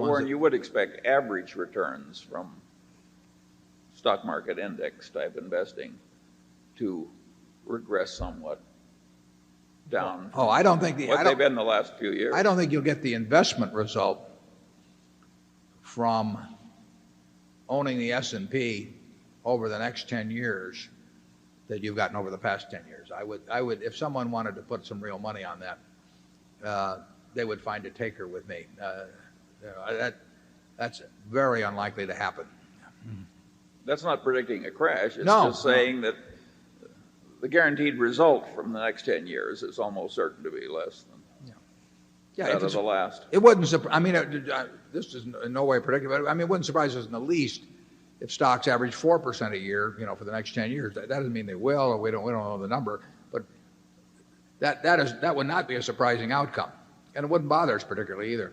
Warren, you would expect average returns from stock market index type investing to regress somewhat down. Oh, I don't think what they've been the last few years. I don't think you'll get the investment result from owning the S&P over the next 10 years that you've gotten over the past 10 years. I would, if someone wanted to put some real money on that, they would find a taker with me. That's very unlikely to happen. That's not predicting a crash. It's just saying that the guaranteed result from the next 10 years is almost certain to be less than that of the last. It wouldn't. I mean, this is in no way predictive. I mean, it wouldn't surprise us in the least if stocks average 4% a year, for the next 10 years. That doesn't mean they will, or we don't know the number, but that would not be a surprising outcome, and it wouldn't bother us particularly either.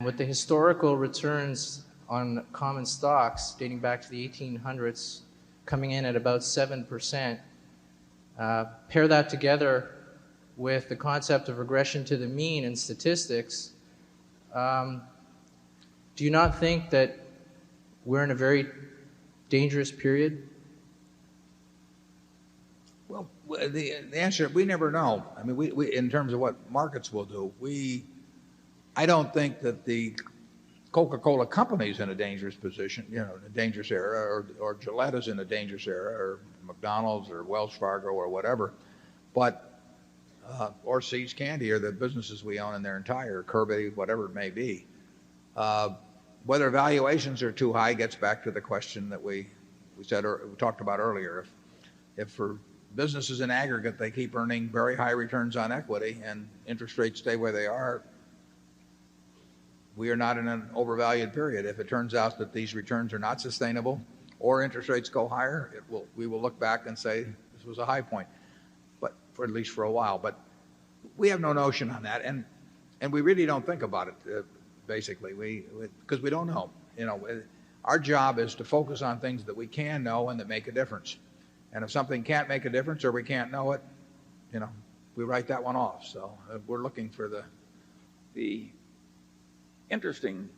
With the historical returns on common stocks dating back to the 1800s coming in at about 7%, pair that together with the concept of regression to the mean in statistics, do you not think that we're in a very dangerous period? Well, the answer, we never know. I mean, we in terms of what markets will do, I don't think that the Coca-Cola company's in a dangerous position, in a dangerous era, or Gillette is in a dangerous era, or McDonald's or Wells Fargo or whatever, but or See's Candy, or the businesses we own in their entire, Kirby, whatever it may be. Whether valuations are too high gets back to the question that we talked about earlier. If for businesses in aggregate they keep earning very high returns on equity and interest rates stay where they are, we are not in an overvalued period. If it turns out that these returns are not sustainable or interest rates go higher, we will look back and say this was a high point, but for at least for a while. But we have no notion on that, and we really don't think about it. Basically, because we don't know. Our job is to focus on things that we can know and that make a difference. And if something can't make a difference or we can't know it, we write that one off. So we're looking for the interesting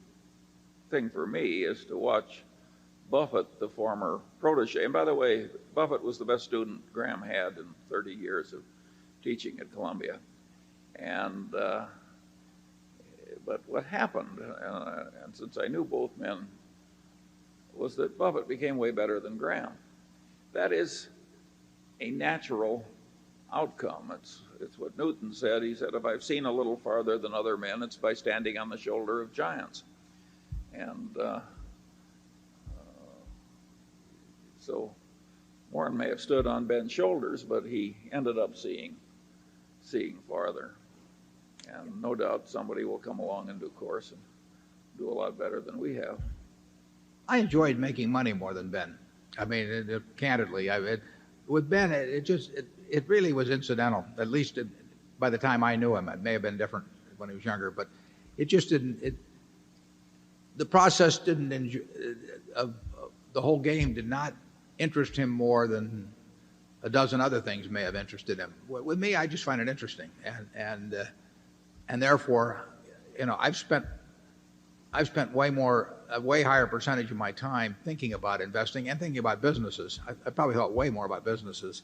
thing for me is to watch Buffett, the former protege. And by the way, Buffett was the best student Graham had in 30 years of teaching at Columbia. And but what happened, and since I knew both men, was that Buffett became way better than Graham. That is a natural outcome. It's what Newton said. He said, if I've seen a little farther than other men, it's by standing on the shoulder of giants. And so Warren may have stood on Ben's shoulders, but he ended up seeing farther. And no doubt somebody will come along in due course and do a lot better than we have. I enjoyed making money more than Ben. I mean, candidly, with Ben, it really was incidental. At least by the time I knew him, it may have been different when he was younger, but it just didn't. The process didn't. The whole game did not interest him more than a dozen other things may have interested him. With me, I just find it interesting, and therefore, I've spent a way higher percentage of my time thinking about investing and thinking about businesses. I probably thought way more about businesses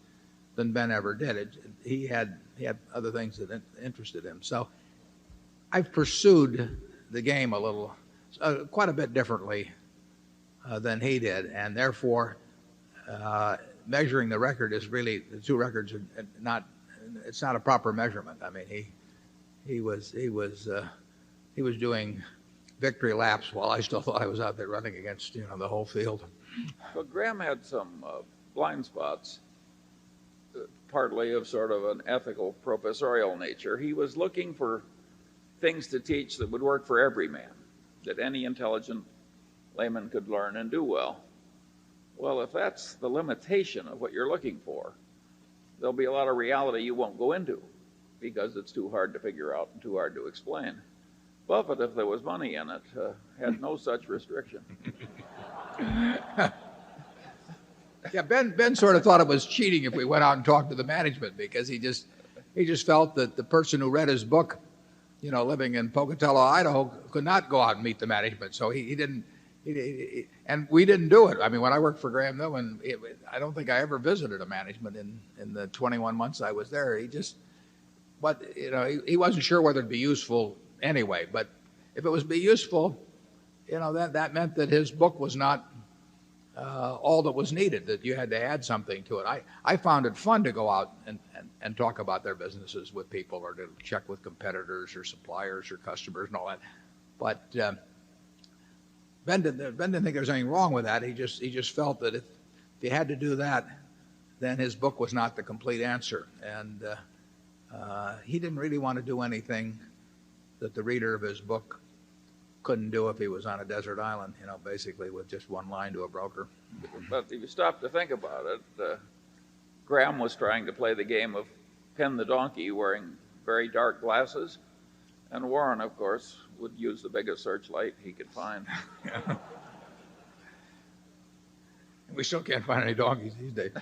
than Ben ever did. He had other things that interested him. So I've pursued the game quite a bit differently than he did, and therefore measuring the record is really, the two records are not. It's not a proper measurement. I mean, he was doing victory laps while I still thought I was out there running against the whole field. Well, Graham had some blind spots, partly of sort of an ethical professorial nature. He was looking for things to teach that would work for every man, that any intelligent layman could learn and do well. Well, if that's the limitation of what you're looking for, there'll be a lot of reality you won't go into because it's too hard to figure out and too hard to explain. Buffett, if there was money in it, had no such restriction. Yeah, Ben sort of thought it was cheating if we went out and talked to the management, because he just felt that the person who read his book, living in Pocatello, Idaho, could not go out and meet the management. So he didn't, and we didn't do it. I mean, when I worked for Graham Newman, I don't think I ever visited a management in the 21 months I was there. He wasn't sure whether it'd be useful anyway. But if it was be useful, that meant that his book was not all that was needed, that you had to add something to it. I found it fun to go out and talk about their businesses with people, or to check with competitors or suppliers or customers and all that. But Ben didn't think there was anything wrong with that. He just felt that if he had to do that, then his book was not the complete answer. And he didn't really want to do anything that the reader of his book couldn't do if he was on a desert island, basically with just one line to a broker. But if you stop to think about it, Graham was trying to play the game of pin the donkey wearing very dark glasses, and Warren, of course, would use the biggest searchlight he could find. We still can't find any donkeys these days.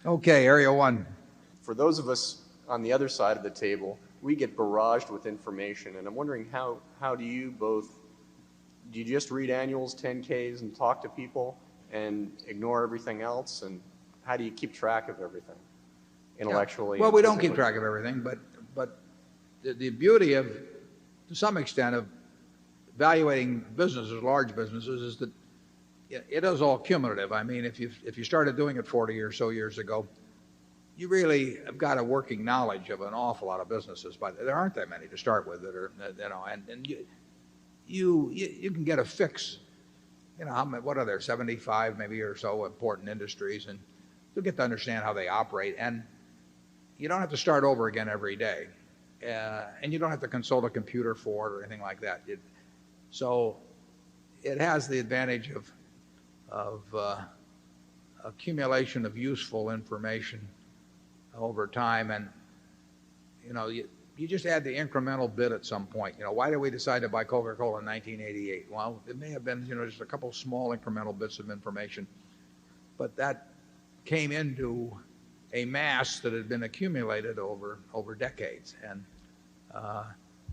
Okay, Area 1. For those of us on the other side of the table, we get barraged with information, and I'm wondering how do you just read annuals, 10Ks, and talk to people and ignore everything else, and how do you keep track of everything intellectually? Well, we don't keep track of everything, but the beauty of, to some extent, of evaluating businesses, large businesses, is that it is all cumulative. I mean, if you started doing it 40 or so years ago, you really have got a working knowledge of an awful lot of businesses, but there aren't that many to start with that are, and you can get a fix. What are there, 75 maybe or so important industries, and you'll get to understand how they operate, and you don't have to start over again every day, and you don't have to consult a computer for it or anything like that. So it has the advantage of accumulation of useful information over time, and you just add the incremental bit at some point. Why did we decide to buy Coca-Cola in 1988? Well, it may have been just a couple small incremental bits of information, but that came into a mass that had been accumulated over decades, and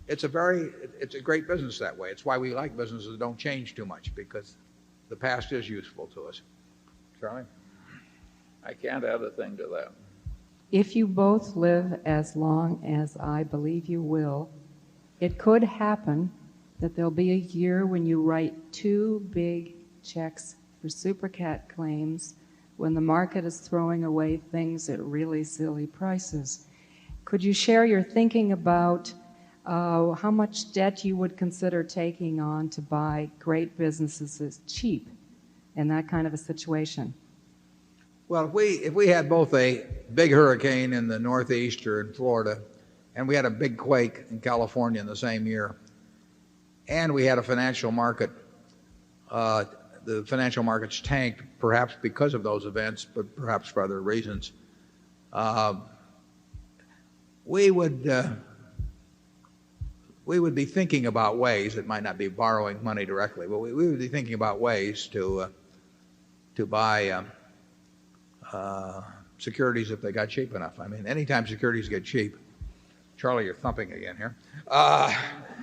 it's a great business that way. It's why we like businesses that don't change too much, because the past is useful to us. Charlie? I can't add a thing to that. If you both live as long as I believe you will, it could happen that there'll be a year when you write 2 big checks for supercat claims when the market is throwing away things at really silly prices. Could you share your thinking about how much debt you would consider taking on to buy great businesses as cheap in that kind of a situation? Well, if we had both a big hurricane in the Northeast or in Florida, and we had a big quake in California in the same year, and we had a financial market, the financial markets tanked, perhaps because of those events, but perhaps for other reasons, we would be thinking about ways, it might not be borrowing money directly, but we would be thinking about ways to buy securities if they got cheap enough. I mean, anytime securities get cheap, Charlie, you're thumping again here.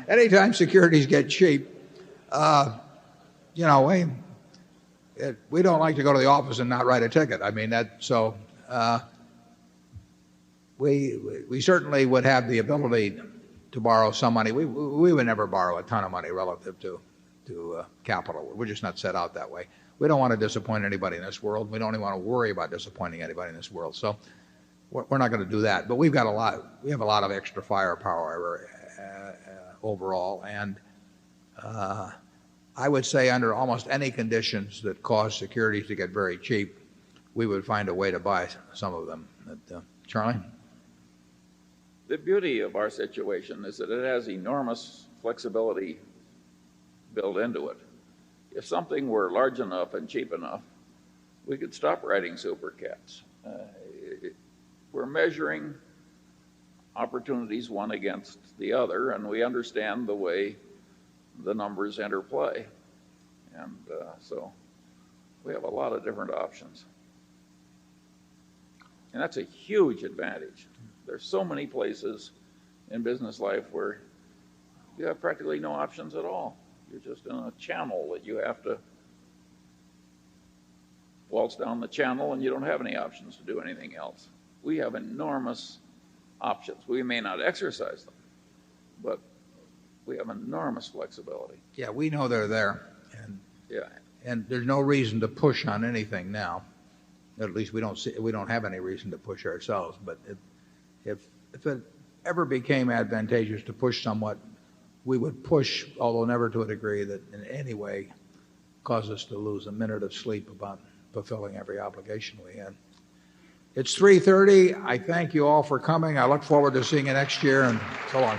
Anytime securities get cheap, we don't like to go to the office and not write a ticket. I mean, we certainly would have the ability to borrow some money. We would never borrow a ton of money relative to capital. We're just not set out that way. We don't want to disappoint anybody in this world. We don't even want to worry about disappointing anybody in this world. So we're not going to do that. But we have a lot of extra firepower overall. And I would say under almost any conditions that cause securities to get very cheap, we would find a way to buy some of them. Charlie? The beauty of our situation is that it has enormous flexibility built into it. If something were large enough and cheap enough, we could stop writing supercats. We're measuring opportunities one against the other, and we understand the way the numbers interplay. And so we have a lot of different options. And that's a huge advantage. There's so many places in business life where you have practically no options at all. You're just in a channel that you have to waltz down the channel, and you don't have any options to do anything else. We have enormous options. We may not exercise them, but we have enormous flexibility. Yeah, we know they're there. Yeah. And there's no reason to push on anything now. At least we don't have any reason to push ourselves. But if it ever became advantageous to push somewhat, we would push, although never to a degree that in any way caused us to lose a minute of sleep about fulfilling every obligation we had. It's 3:30. I thank you all for coming. I look forward to seeing you next year, and so long.